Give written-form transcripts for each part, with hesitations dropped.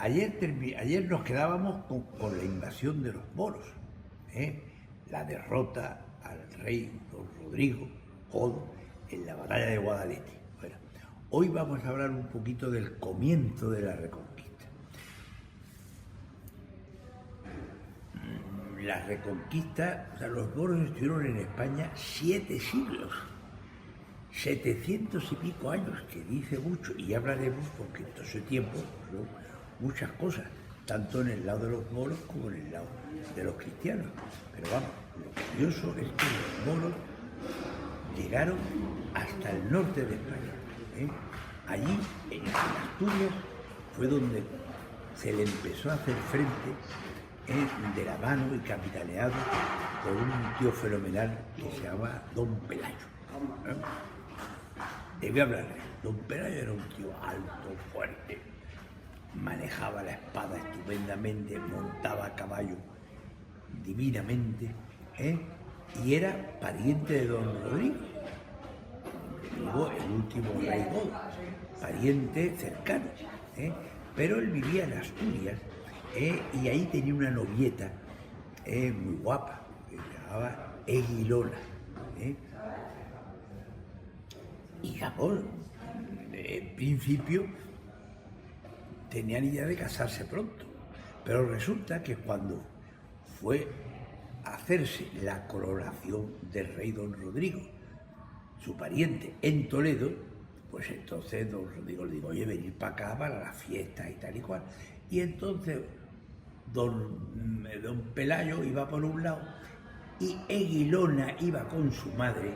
ayer nos quedábamos con la invasión de los moros, la derrota al rey don Rodrigo Godo en la batalla de Guadalete. Bueno, hoy vamos a hablar un poquito del comienzo de la Reconquista. La Reconquista, o sea, los moros estuvieron en España 7 siglos, 700 y pico años, que dice mucho, y ya hablaremos porque en todo ese tiempo pasó muchas cosas, tanto en el lado de los moros como en el lado de los cristianos. Pero vamos, lo curioso es que los moros llegaron hasta el norte de España. Allí, en Asturias, fue donde se le empezó a hacer frente de la mano y capitaneado por un tío fenomenal que se llama Don Pelayo. Debí hablarle. Don Pelayo era un tío alto, fuerte, manejaba la espada estupendamente, montaba a caballo divinamente, y era pariente de don Rodrigo, el último rey Godo, pariente cercano, pero él vivía en Asturias, y ahí tenía una novieta muy guapa, que se llamaba Eguilona. Y Japón, en principio, tenían idea de casarse pronto, pero resulta que cuando fue a hacerse la coronación del rey don Rodrigo, su pariente, en Toledo, pues entonces don Rodrigo le dijo, oye, venir para acá para las fiestas y tal y cual. Y entonces don Pelayo iba por un lado y Eguilona iba con su madre,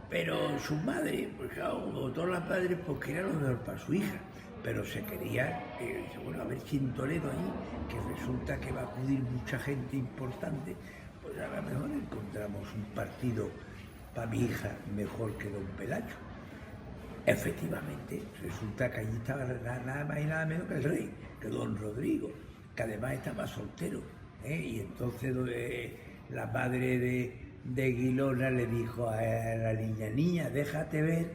pero su madre, pues claro, como todas las madres, pues quería lo mejor para su hija, pero se quería, dice, bueno, a ver si en Toledo allí, que resulta que va a acudir mucha gente importante, pues a lo mejor encontramos un partido para mi hija mejor que don Pelayo. Efectivamente, resulta que allí estaba nada más y nada menos que el rey, que don Rodrigo, que además estaba soltero, y entonces la madre de Eguilona le dijo a la niña, déjate ver,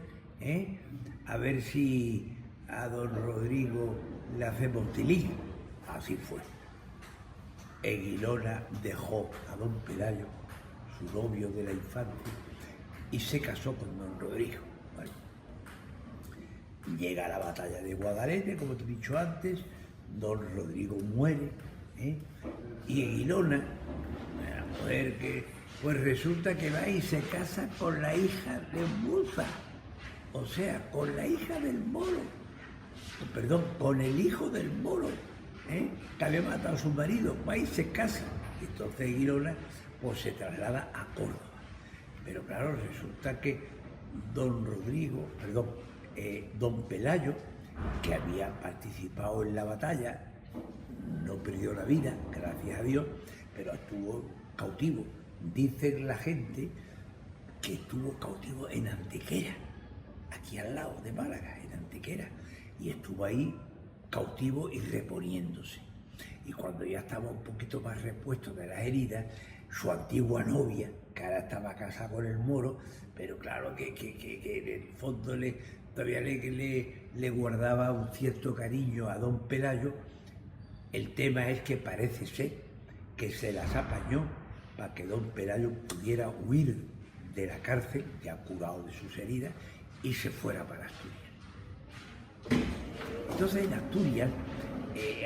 a ver si a don Rodrigo le hacemos tilín. Así fue. Eguilona dejó a don Pelayo, su novio de la infancia, y se casó con don Rodrigo. Bueno, llega la batalla de Guadalete, como te he dicho antes, don Rodrigo muere, y Eguilona, la mujer que, pues resulta que va y se casa con la hija de Muza, o sea, con la hija del moro, perdón, con el hijo del moro, que había matado a su marido, va y se casa. Entonces Eguilona pues se traslada a Córdoba. Pero claro, resulta que don Pelayo, que había participado en la batalla, no perdió la vida, gracias a Dios, pero estuvo cautivo. Dice la gente que estuvo cautivo en Antequera, aquí al lado de Málaga, en Antequera, y estuvo ahí cautivo y reponiéndose. Y cuando ya estaba un poquito más repuesto de las heridas, su antigua novia, que ahora estaba casada con el moro, pero claro que en el fondo todavía le guardaba un cierto cariño a don Pelayo. El tema es que parece ser que se las apañó para que don Pelayo pudiera huir de la cárcel, ya curado de sus heridas, y se fuera para Asturias. Entonces en Asturias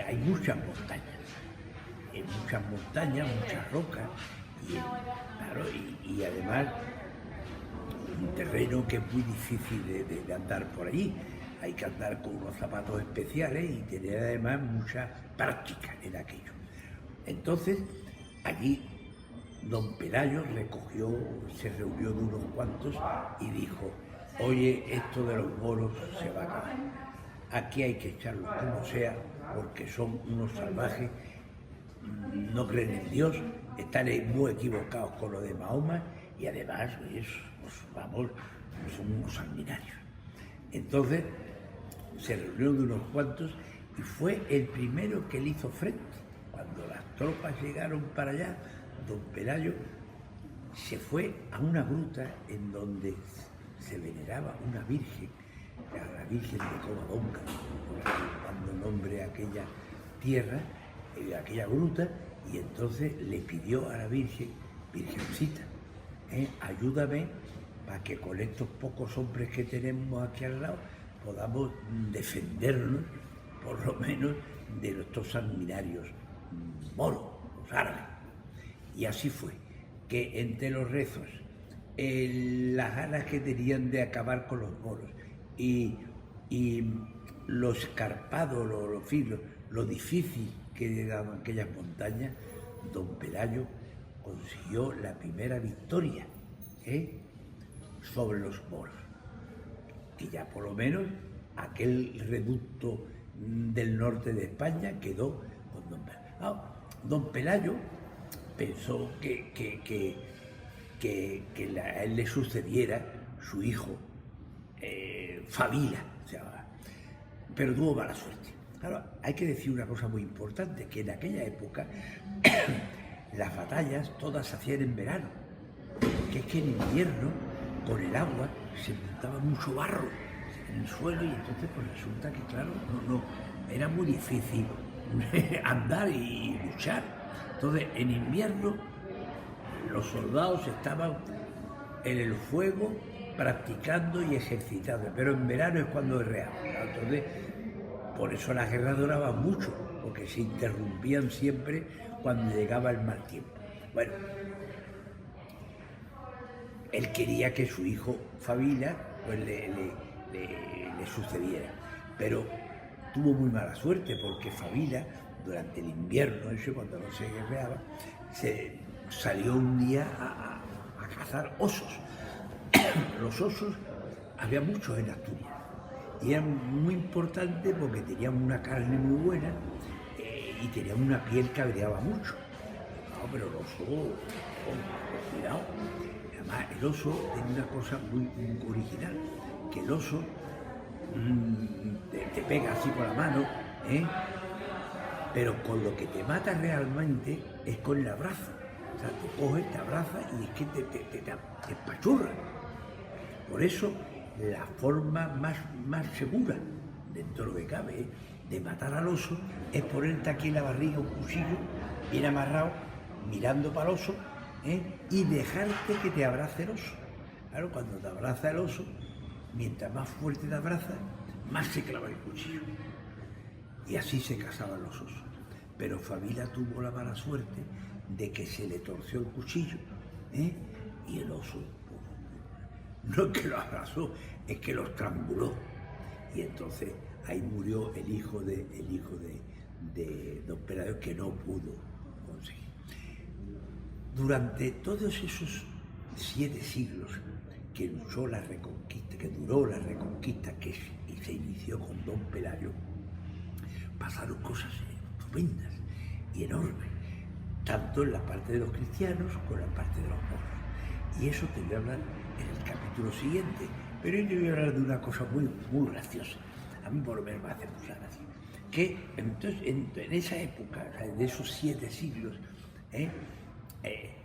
hay muchas montañas, muchas rocas, y además un terreno que es muy difícil de andar por allí. Hay que andar con unos zapatos especiales y tener además mucha práctica en aquello. Entonces, allí don Pelayo se reunió de unos cuantos y dijo, oye, esto de los moros se va a acabar. Aquí hay que echarlos como sea, porque son unos salvajes, no creen en Dios, están muy equivocados con lo de Mahoma y además, son unos sanguinarios. Entonces, se reunió de unos cuantos y fue el primero que le hizo frente. Cuando las tropas llegaron para allá, don Pelayo se fue a una gruta en donde se veneraba una virgen, la Virgen de Covadonga, dando nombre a aquella tierra, en aquella gruta, y entonces le pidió a la Virgencita, ayúdame para que con estos pocos hombres que tenemos aquí al lado podamos defendernos, por lo menos, de nuestros sanguinarios moros, los árabes. Y así fue, que entre los rezos, las ganas que tenían de acabar con los moros y lo escarpado, lo difícil que eran aquellas montañas, don Pelayo consiguió la primera victoria sobre los moros. Y ya por lo menos aquel reducto del norte de España quedó con don Pelayo. Don Pelayo pensó que a él le sucediera su hijo Favila, pero tuvo mala suerte. Claro, hay que decir una cosa muy importante, que en aquella época las batallas todas se hacían en verano, porque es que en invierno, con el agua, se montaba mucho barro en el suelo y entonces pues resulta que, claro, era muy difícil andar y luchar. Entonces, en invierno, los soldados estaban en el fuego practicando y ejercitando, pero en verano es cuando guerreaban. Entonces, por eso las guerras duraban mucho, porque se interrumpían siempre cuando llegaba el mal tiempo. Bueno, él quería que su hijo Favila pues, le sucediera, pero tuvo muy mala suerte porque Favila, durante el invierno, cuando no se guerreaba, se salió un día a cazar osos. Los osos había muchos en Asturias y eran muy importantes porque tenían una carne muy buena y tenían una piel que agregaba mucho. No, pero el oso, cuidado. Además, el oso tiene una cosa muy original, que el oso te pega así con la mano, pero con lo que te mata realmente es con el abrazo. O sea, te coge, te abraza y es que te espachurra. Por eso, la forma más segura, dentro de lo que cabe, de matar al oso, es ponerte aquí en la barriga un cuchillo, bien amarrado, mirando para el oso, y dejarte que te abrace el oso. Claro, cuando te abraza el oso, mientras más fuerte te abraza, más se clava el cuchillo. Y así se cazaban los osos. Pero Favila tuvo la mala suerte de que se le torció el cuchillo, y el oso, no es que lo abrazó, es que lo estranguló. Y entonces ahí murió el hijo de don Pelayo, que no pudo conseguir. Durante todos esos 7 siglos que luchó la reconquista, que duró la reconquista, que se inició con don Pelayo, pasaron cosas estupendas y enormes, tanto en la parte de los cristianos como en la parte de los moros. Y eso te voy a hablar en el capítulo siguiente, pero yo te voy a hablar de una cosa muy graciosa. A mí por lo menos me hace mucha gracia. Que entonces, en esa época, de esos 7 siglos,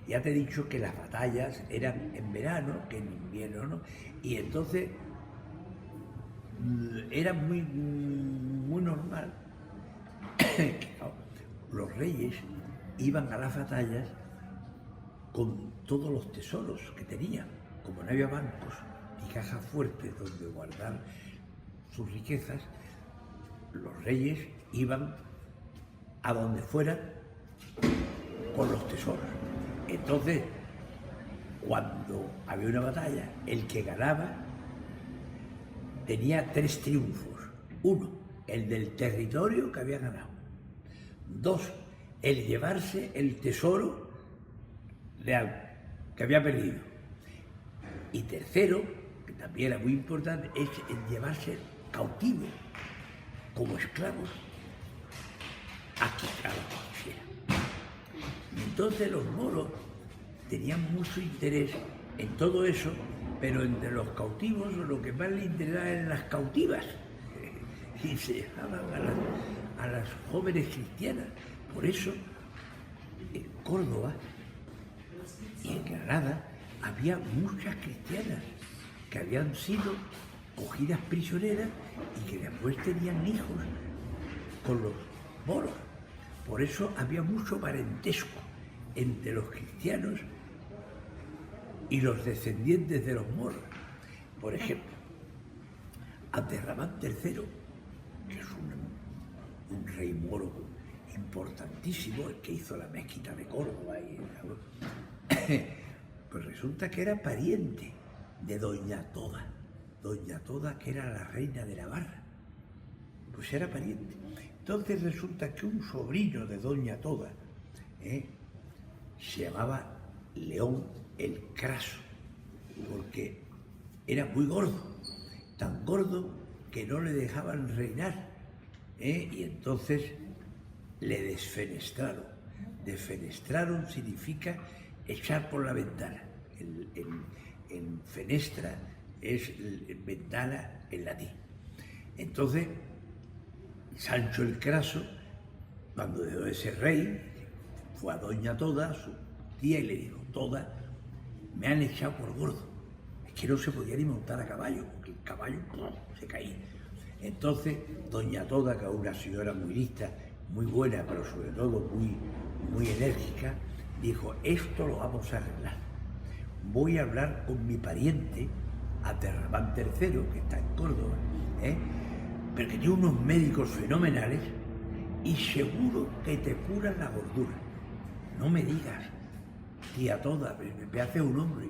ya te he dicho que las batallas eran en verano, que en invierno, ¿no? Y entonces era muy normal que los reyes iban a las batallas con todos los tesoros que tenían. Como no había bancos ni cajas fuertes donde guardar sus riquezas, los reyes iban a donde fuera con los tesoros. Entonces, cuando había una batalla, el que ganaba tenía 3 triunfos. 1, el del territorio que había ganado. 2, el llevarse el tesoro real que había perdido. Y tercero, que también era muy importante, es el llevarse cautivo, como esclavos, aquí a lo que quisiera. Entonces los moros tenían mucho interés en todo eso, pero entre los cautivos lo que más les interesaba eran las cautivas. Y se llevaban a las jóvenes cristianas. Por eso, en Córdoba y en Granada había muchas cristianas que habían sido cogidas prisioneras y que después tenían hijos con los moros. Por eso había mucho parentesco entre los cristianos y los descendientes de los moros. Por ejemplo, Abderramán III, que es un rey moro importantísimo, el que hizo la mezquita de Córdoba, pues resulta que era pariente de Doña Toda, que era la reina de Navarra, pues era pariente. Entonces resulta que un sobrino de Doña Toda se llamaba León el Craso, porque era muy gordo, tan gordo que no le dejaban reinar, y entonces le desfenestraron. Desfenestraron significa echar por la ventana. En fenestra es ventana en latín. Entonces, Sancho el Craso, cuando dejó de ser rey, fue a Doña Toda, su tía, y le dijo: Toda, me han echado por gordo. Es que no se podía ni montar a caballo, porque el caballo se caía. Entonces, Doña Toda, que era una señora muy lista, muy buena, pero sobre todo muy enérgica, dijo: esto lo vamos a arreglar. Voy a hablar con mi pariente, Abderramán III, que está en Córdoba, pero que tiene unos médicos fenomenales y seguro que te curan la gordura. No me digas, tía Toda, me hace un hombre,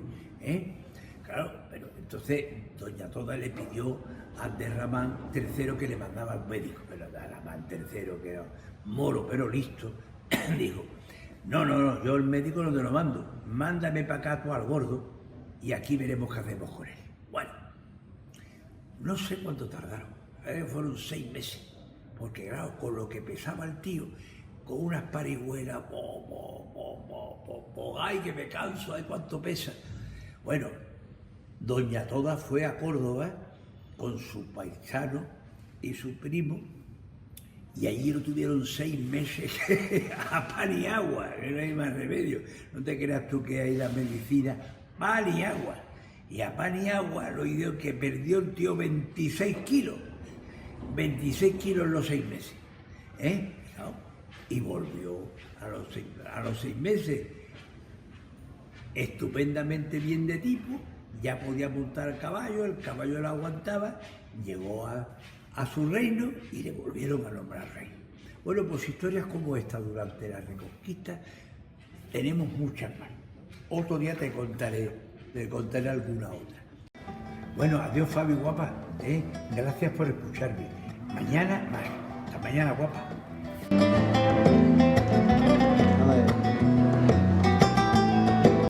Claro, pero entonces Doña Toda le pidió a Abderramán III que le mandaba al médico, pero Abderramán III, que era moro pero listo, dijo: no, yo el médico no te lo mando, mándame para acá tú al gordo y aquí veremos qué hacemos con él. Bueno, no sé cuánto tardaron, fueron 6 meses, porque claro, con lo que pesaba el tío, con unas parihuelas, ay que me canso, ay cuánto pesa. Bueno, Doña Toda fue a Córdoba con su paisano y su primo, y allí lo tuvieron 6 meses a pan y agua, que no hay más remedio. No te creas tú que hay la medicina, pan y agua. Y a pan y agua lo dio que perdió el tío 26 kilos. 26 kilos en los 6 meses. Y volvió a los 6 meses estupendamente bien de tipo, ya podía montar el caballo lo aguantaba, llegó a su reino y le volvieron a nombrar rey. Bueno, pues historias como esta durante la Reconquista tenemos muchas más. Otro día te contaré alguna otra. Bueno, adiós Fabi, guapa. Gracias por escucharme. Mañana más. Hasta mañana, guapa.